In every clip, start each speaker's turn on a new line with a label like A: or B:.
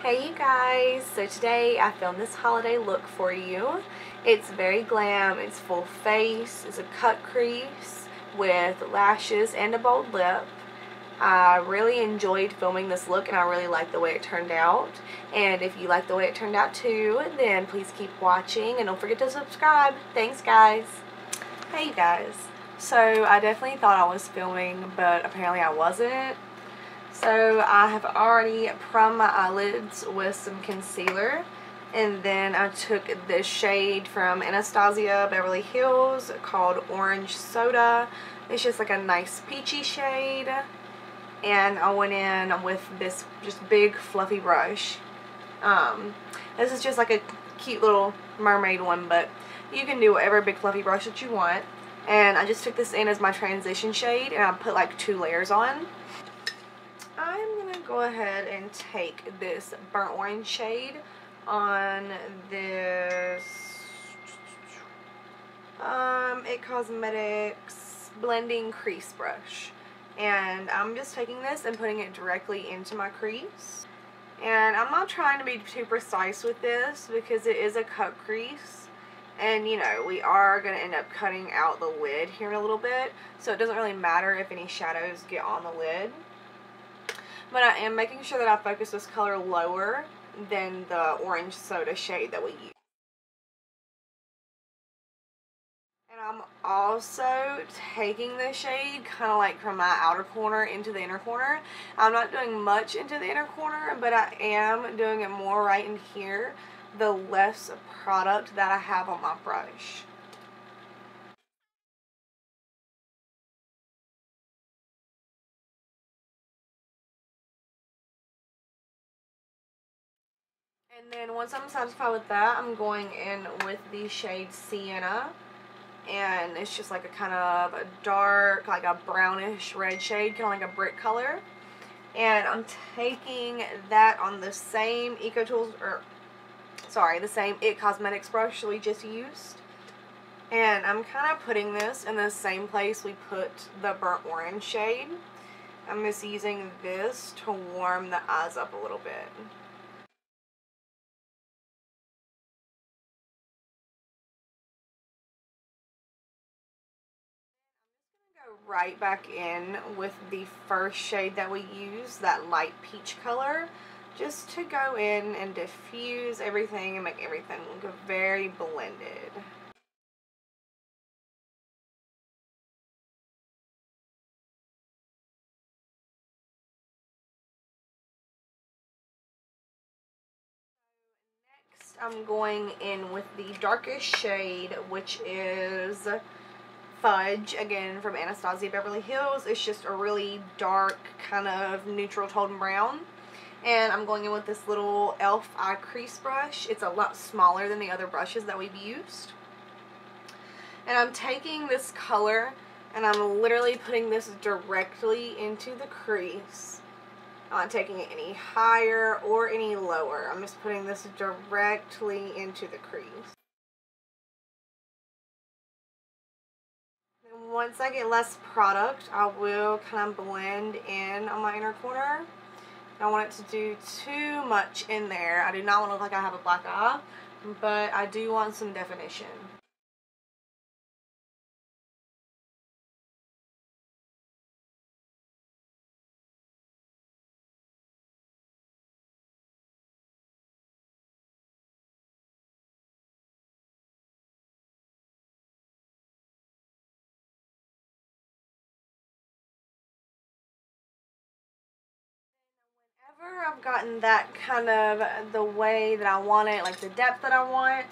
A: Hey you guys, so today I filmed this holiday look for you. It's very glam, it's full face, it's a cut crease with lashes and a bold lip. I really enjoyed filming this look and I really like the way it turned out. And if you like the way it turned out too, then please keep watching and don't forget to subscribe. Thanks guys. Hey you guys, so I definitely thought I was filming, but apparently I wasn't. So I have already primed my eyelids with some concealer, and then I took this shade from Anastasia Beverly Hills called Orange Soda. It's just like a nice peachy shade, and I went in with this just big fluffy brush. This is just like a cute little mermaid one, but you can do whatever big fluffy brush that you want. And I just took this in as my transition shade, and I put like 2 layers on. I'm going to go ahead and take this burnt orange shade on this It Cosmetics blending crease brush. And I'm just taking this and putting it directly into my crease. And I'm not trying to be too precise with this because it is a cut crease. And, you know, we are going to end up cutting out the lid here in a little bit. So it doesn't really matter if any shadows get on the lid. But I am making sure that I focus this color lower than the orange soda shade that we use. And I'm also taking this shade kind of like from my outer corner into the inner corner. I'm not doing much into the inner corner, but I am doing it more right in here, the less product that I have on my brush. And then once I'm satisfied with that, I'm going in with the shade Sienna. And it's just like a kind of a dark, like a brownish red shade, kind of like a brick color. And I'm taking that on the same the same It Cosmetics brush we just used. And I'm kind of putting this in the same place we put the burnt orange shade. I'm just using this to warm the eyes up a little bit. Right back in with the first shade that we used, that light peach color, just to go in and diffuse everything and make everything look very blended. Next, I'm going in with the darkest shade, which is Fudge, again from Anastasia Beverly Hills. It's just a really dark, kind of neutral tone brown. And I'm going in with this little e.l.f. eye crease brush. It's a lot smaller than the other brushes that we've used. And I'm taking this color and I'm literally putting this directly into the crease. I'm not taking it any higher or any lower. I'm just putting this directly into the crease. Once I get less product, I will kind of blend in on my inner corner. I don't want it to do too much in there. I do not want to look like I have a black eye, but I do want some definition. Whenever I've gotten that kind of the way that I want it, like the depth that I want,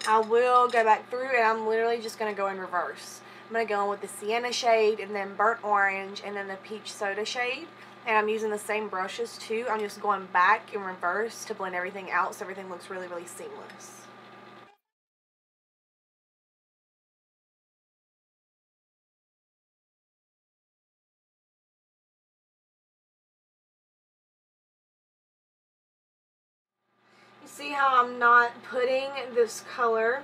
A: I will go back through and I'm literally just going to go in reverse. I'm going to go in with the Sienna shade and then burnt orange and then the peach soda shade. And I'm using the same brushes too. I'm just going back in reverse to blend everything out so everything looks really, really seamless. You see how I'm not putting this color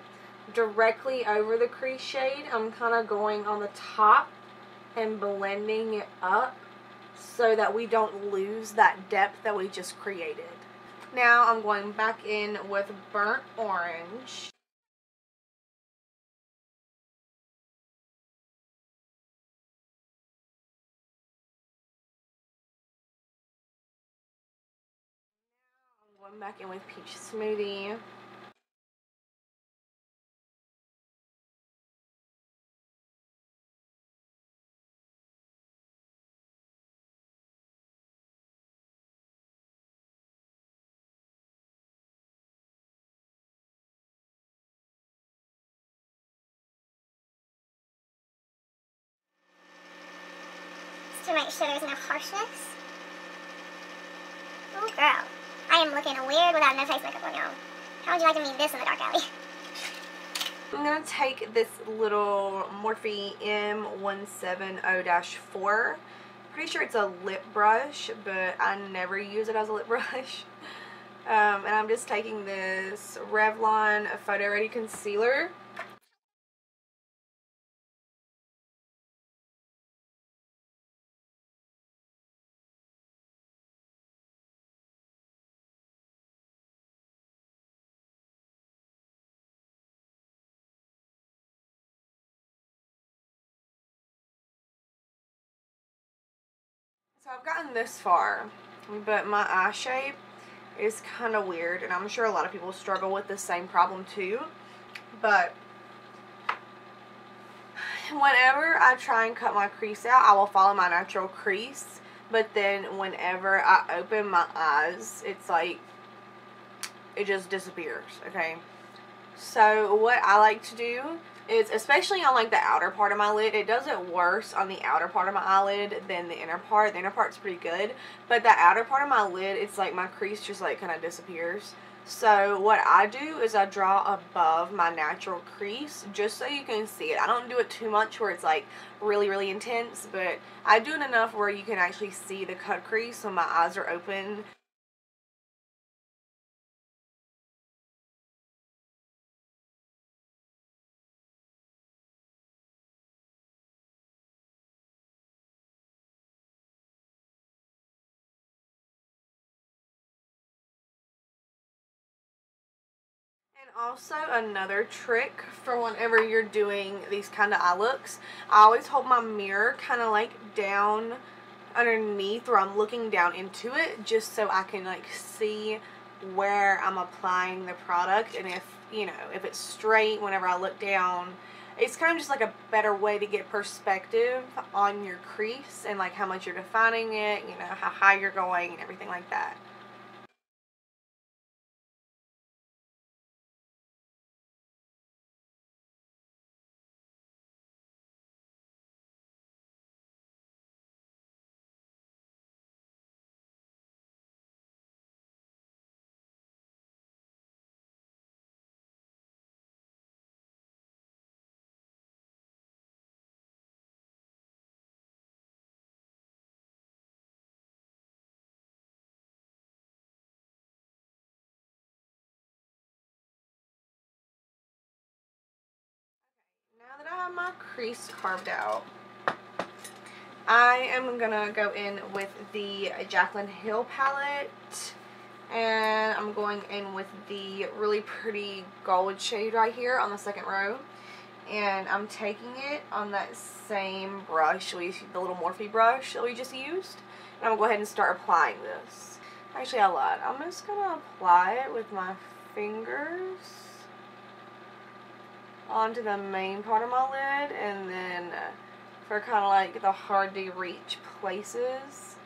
A: directly over the crease shade? I'm kind of going on the top and blending it up so that we don't lose that depth that we just created. Now I'm going back in with Burnt Orange. I'm going back in with Peach Smoothie.
B: To make sure there's no harshness. Oh girl, I am looking weird without no face makeup on, y'all. How would you like to meet this in the dark alley?
A: I'm going to take this little Morphe M170-4. Pretty sure it's a lip brush, but I never use it as a lip brush. And I'm just taking this Revlon Photo Ready Concealer. So I've gotten this far, but my eye shape is kind of weird, and I'm sure a lot of people struggle with the same problem too. But whenever I try and cut my crease out, I will follow my natural crease, but then whenever I open my eyes, it's like it just disappears, okay? So what I like to do is, especially on like the outer part of my lid, it does it worse on the outer part of my eyelid than the inner part. The inner part's pretty good, but the outer part of my lid, it's like my crease just like kind of disappears. So what I do is I draw above my natural crease just so you can see it. I don't do it too much where it's like really, really intense, but I do it enough where you can actually see the cut crease when my eyes are open. And also another trick for whenever you're doing these kind of eye looks, I always hold my mirror kind of like down underneath where I'm looking down into it, just so I can like see where I'm applying the product, and if, you know, if it's straight whenever I look down, it's kind of just like a better way to get perspective on your crease and like how much you're defining it, you know, how high you're going and everything like that. Now that I have my crease carved out, I am gonna go in with the Jaclyn Hill palette, and I'm going in with the really pretty gold shade right here on the second row, and I'm taking it on that same brush, the little Morphe brush that we just used, and I'm gonna go ahead and start applying this. Actually, I lied. I'm just gonna apply it with my fingers onto the main part of my lid, and then for kind of like the hard to reach places,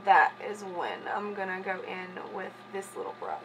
A: that is when I'm gonna go in with this little brush.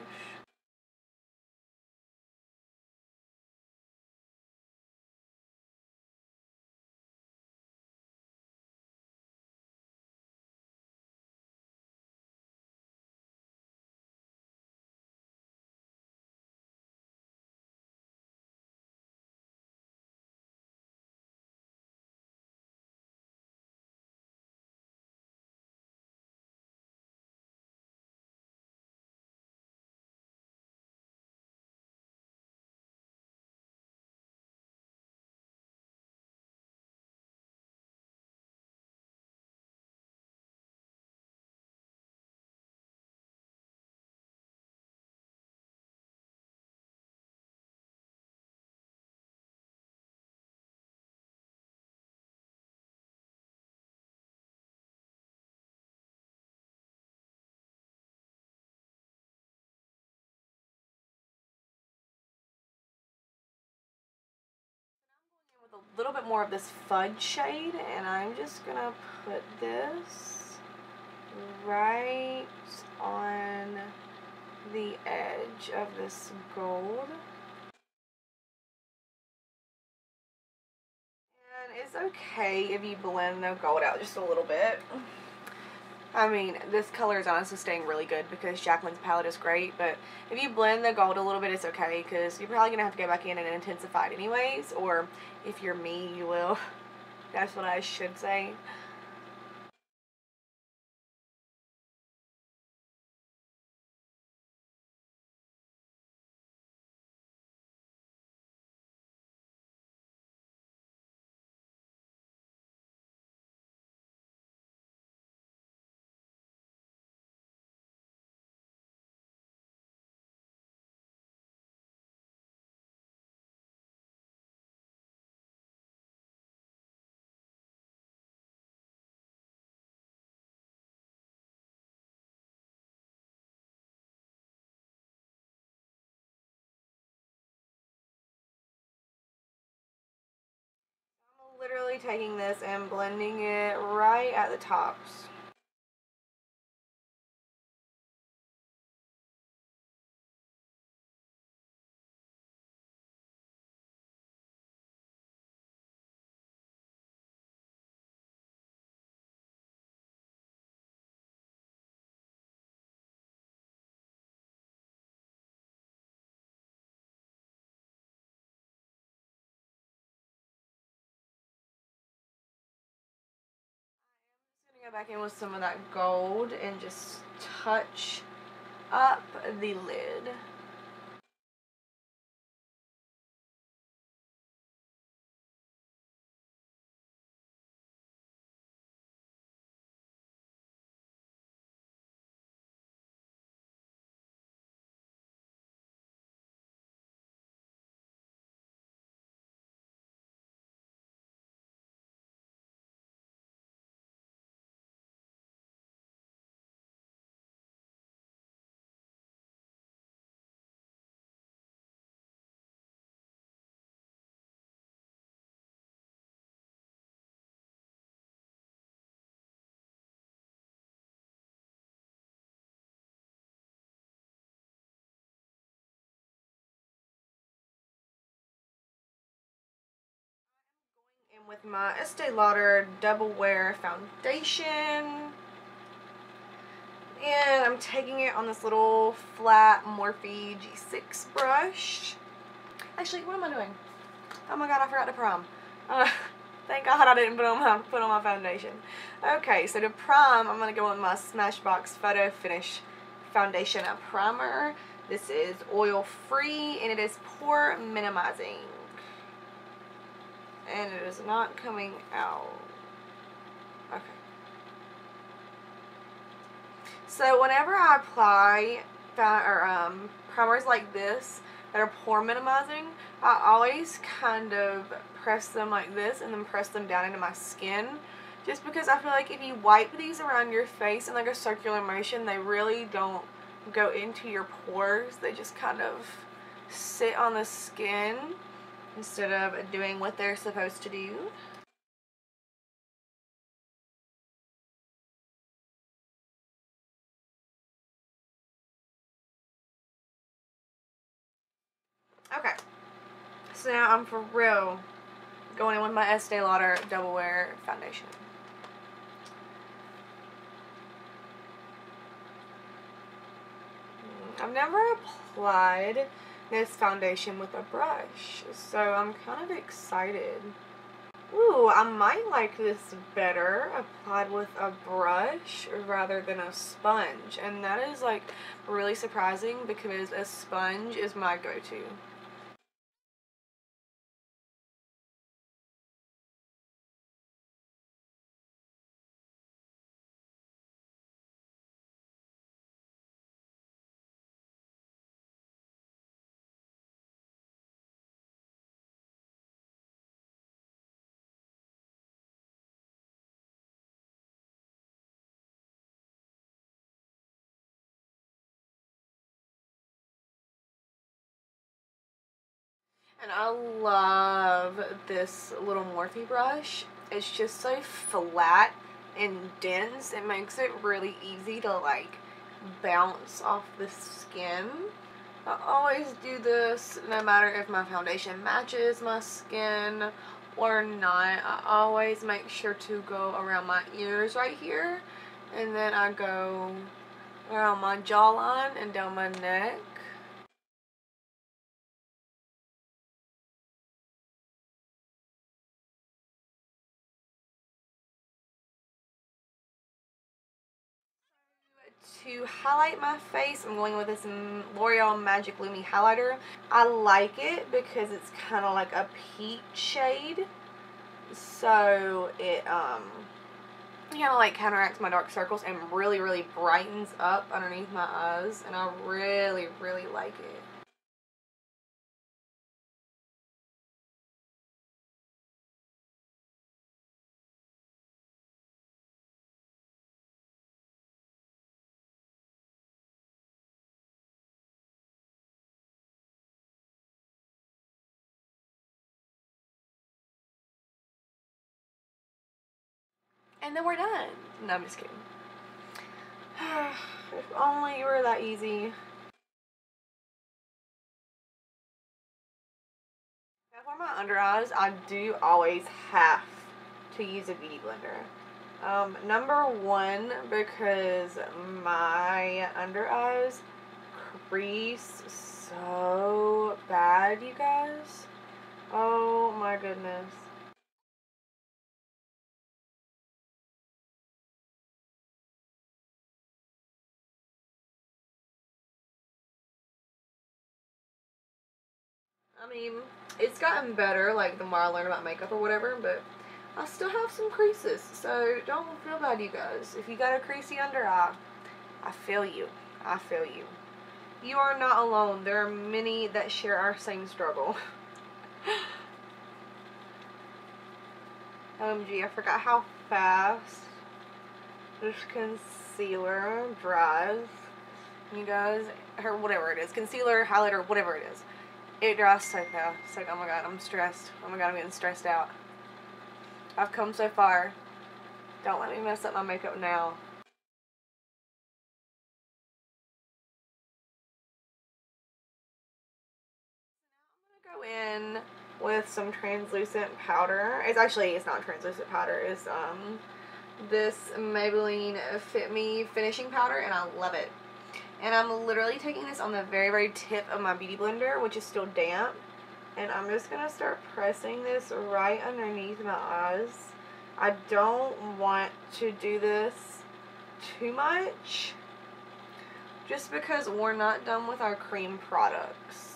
A: little bit more of this Fudge shade, and I'm just gonna put this right on the edge of this gold. And it's okay if you blend the gold out just a little bit. I mean, this color is honestly staying really good because Jaclyn's palette is great, but if you blend the gold a little bit, it's okay because you're probably going to have to go back in and intensify it anyways, or if you're me, you will. That's what I should say. I'm literally taking this and blending it right at the tops. Go back in with some of that gold and just touch up the lid. And with my Estee Lauder Double Wear Foundation. And I'm taking it on this little flat Morphe G6 brush. Actually, what am I doing? Oh my god, I forgot to prime. Thank God I didn't put on my foundation. Okay, so to prime, I'm going to go with my Smashbox Photo Finish Foundation Primer. This is oil free and it is pore minimizing. And it is not coming out. Okay. So whenever I apply primers like this that are pore minimizing, I always kind of press them like this and then press them down into my skin. Just because I feel like if you wipe these around your face in like a circular motion, they really don't go into your pores. They just kind of sit on the skin instead of doing what they're supposed to do. Okay, so now I'm for real going in with my Estee Lauder Double Wear Foundation. I've never applied this foundation with a brush, so I'm kind of excited. Ooh, I might like this better applied with a brush rather than a sponge, and that is like really surprising because a sponge is my go-to. And I love this little Morphe brush. It's just so flat and dense. It makes it really easy to like bounce off the skin. I always do this no matter if my foundation matches my skin or not. I always make sure to go around my ears right here, and then I go around my jawline and down my neck. To highlight my face, I'm going with this L'Oreal Magic Lumi highlighter. I like it because it's kind of like a peach shade, so it kind of like counteracts my dark circles and really brightens up underneath my eyes, and I really like it. And then we're done. No, I'm just kidding. If only it were that easy. Now for my under eyes, I do always have to use a beauty blender. Number one, because my under eyes crease so bad, you guys. Oh my goodness. I mean, it's gotten better, like, the more I learn about makeup or whatever, but I still have some creases, so don't feel bad, you guys. If you got a creasy under eye, I feel you. I feel you. You are not alone. There are many that share our same struggle. OMG, I forgot how fast this concealer dries. You guys, or whatever it is, concealer, highlighter, whatever it is. It dries so fast. It's like, oh my god, I'm stressed. Oh my god, I'm getting stressed out. I've come so far. Don't let me mess up my makeup now. I'm gonna go in with some translucent powder. It's not translucent powder. It's this Maybelline Fit Me finishing powder, and I love it. And I'm literally taking this on the very tip of my beauty blender, which is still damp. And I'm just going to start pressing this right underneath my eyes. I don't want to do this too much, just because we're not done with our cream products.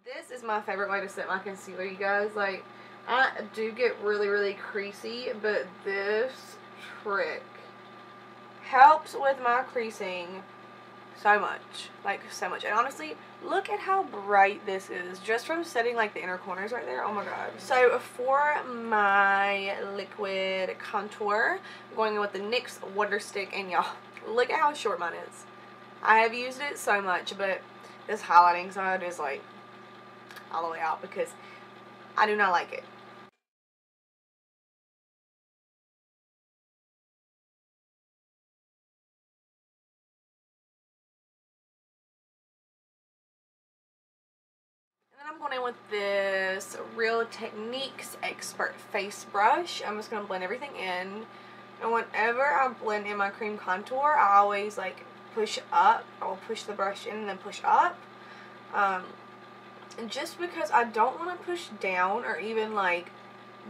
A: This is my favorite way to set my concealer, you guys. Like, I do get really creasy, but this trick helps with my creasing so much. Like, so much. And honestly, look at how bright this is just from setting like the inner corners right there. Oh my god. So for my liquid contour, I'm going in with the NYX Wonder Stick, and y'all, look at how short mine is. I have used it so much, but this highlighting side is like all the way out because I do not like it. And then I'm going in with this Real Techniques Expert Face Brush. I'm just going to blend everything in. And whenever I blend in my cream contour, I always like push up. I will push the brush in and then push up. And just because I don't want to push down or even like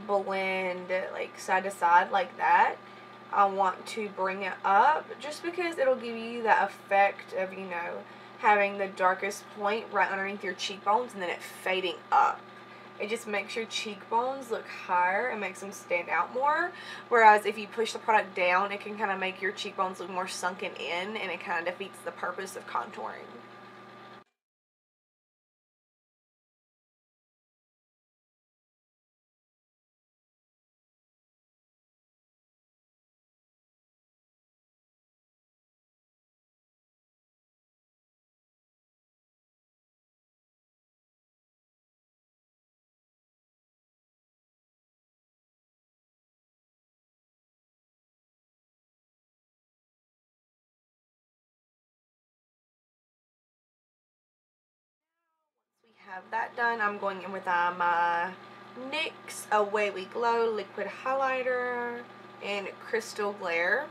A: blend like side to side like that, I want to bring it up just because it'll give you that effect of, you know, having the darkest point right underneath your cheekbones and then it fading up. It just makes your cheekbones look higher and makes them stand out more. Whereas if you push the product down, it can kind of make your cheekbones look more sunken in, and it kind of defeats the purpose of contouring. have that done, I'm going in with my NYX Away We Glow liquid highlighter in Crystal Glare.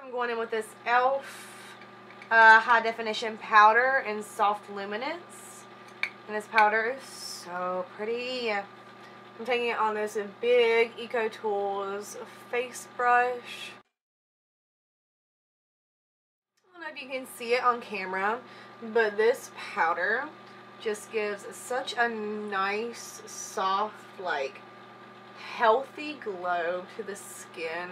A: I'm going in with this e.l.f. High Definition Powder in Soft Luminance. And this powder is so pretty. I'm taking it on this big Eco Tools face brush. I don't know if you can see it on camera, but this powder just gives such a nice, soft, like, healthy glow to the skin.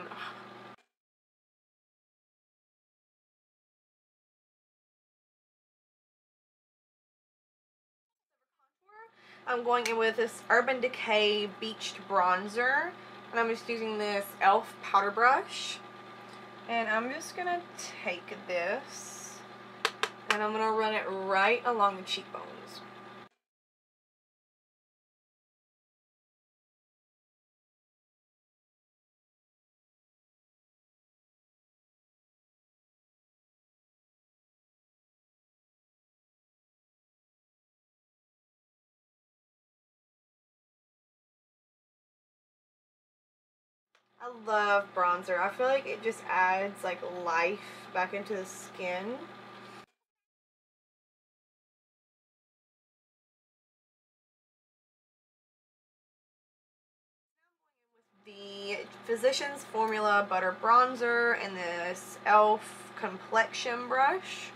A: I'm going in with this Urban Decay Beached Bronzer, and I'm just using this e.l.f. powder brush, and I'm just going to take this and I'm going to run it right along the cheekbones. I love bronzer. I feel like it just adds like life back into the skin. The Physicians Formula Butter Bronzer and this e.l.f. Complexion Brush.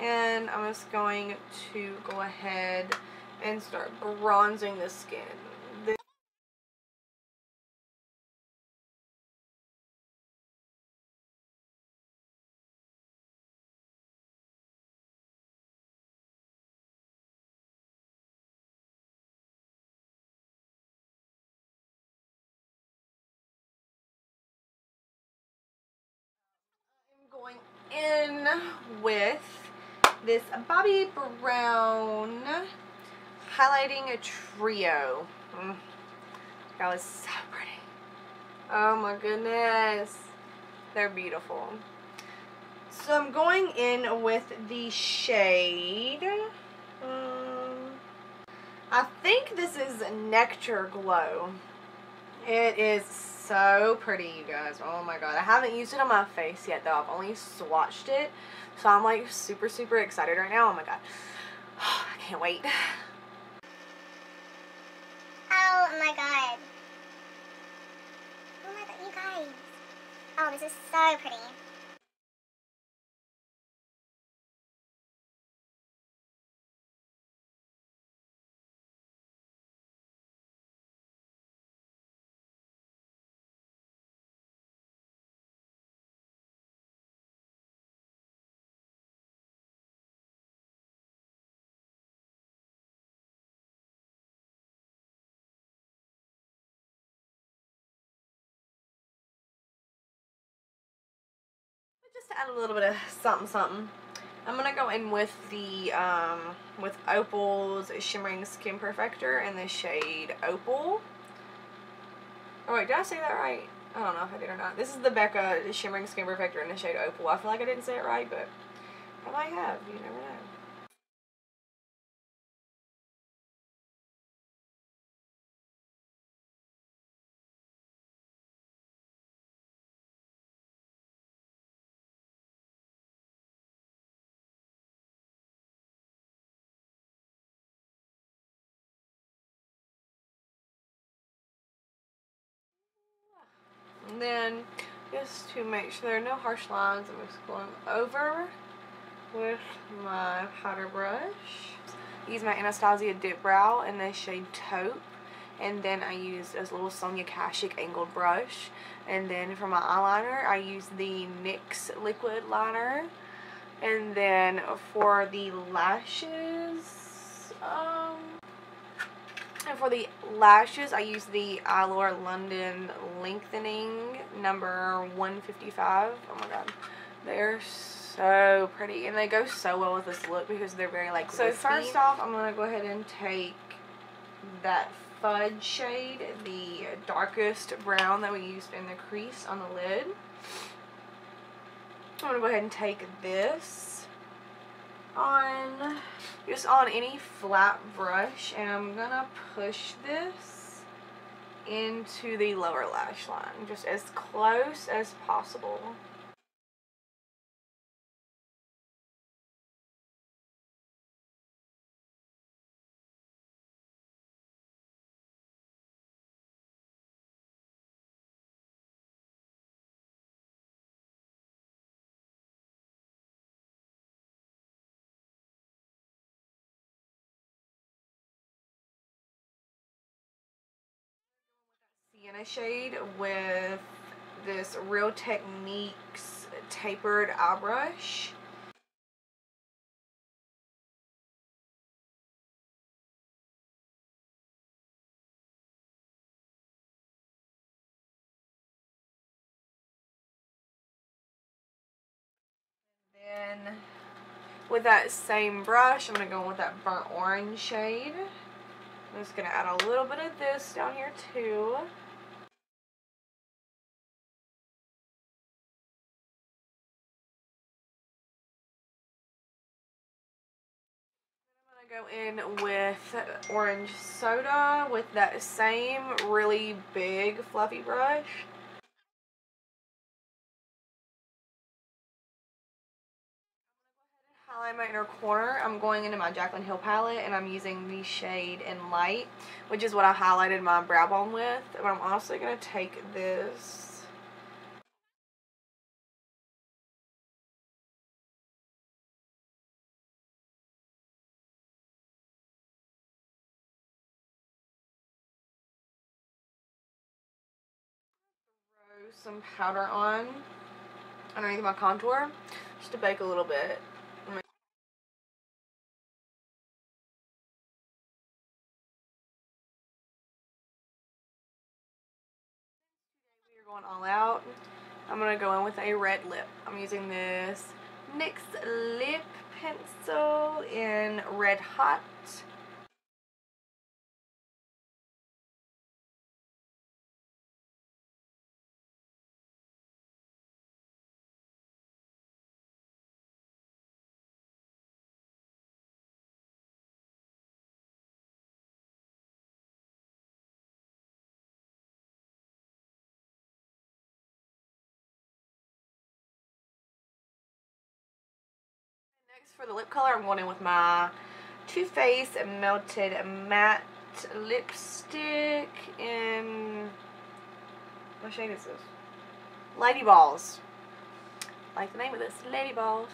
A: And I'm just going to go ahead and start bronzing the skin. I'm going in with this Bobbi Brown highlighting a trio. That was so pretty. Oh my goodness. They're beautiful. So I'm going in with the shade. I think this is Nectar Glow. It is so pretty, you guys. Oh my god. I haven't used it on my face yet, though. I've only swatched it. So I'm like super, super excited right now. Oh my god. I can't wait.
B: Oh my god. Oh my god, you guys. Oh, this is so pretty.
A: Just to add a little bit of something, something. I'm gonna go in with the with Opal's Shimmering Skin Perfector in the shade Opal. Oh wait, did I say that right? I don't know if I did or not. This is the Becca Shimmering Skin Perfector in the shade Opal. I feel like I didn't say it right, but I might have. You never know. And then, just to make sure there are no harsh lines, I'm just going over with my powder brush. use my Anastasia Dip Brow in the shade Taupe. And then I use a little Sonia Kashuk angled brush. And then for my eyeliner, I use the NYX liquid liner. And then for the lashes, I use the Allure London Lengthening number 155. Oh my god, they're so pretty, and they go so well with this look because they're very like wispy. So first off, I'm gonna go ahead and take that Fudge shade, the darkest brown that we used in the crease on the lid. I'm gonna go ahead and take this on just on any flat brush, and I'm gonna push this into the lower lash line just as close as possible. Sienna shade with this Real Techniques tapered eye brush. And then with that same brush, I'm going to go in with that burnt orange shade. I'm just going to add a little bit of this down here too. Go in with orange soda with that same really big fluffy brush. Highlight my inner corner. I'm going into my Jaclyn Hill palette and I'm using the shade in Light, which is what I highlighted my brow bone with. But I'm also going to take this some powder on underneath my contour just to bake a little bit. We're going all out. I'm going to go in with a red lip. I'm using this NYX lip pencil in Red Hot. Next, for the lip color, I'm going in with my Too Faced Melted Matte Lipstick in, what shade is this? Lady Balls. Like the name of this, Lady Balls.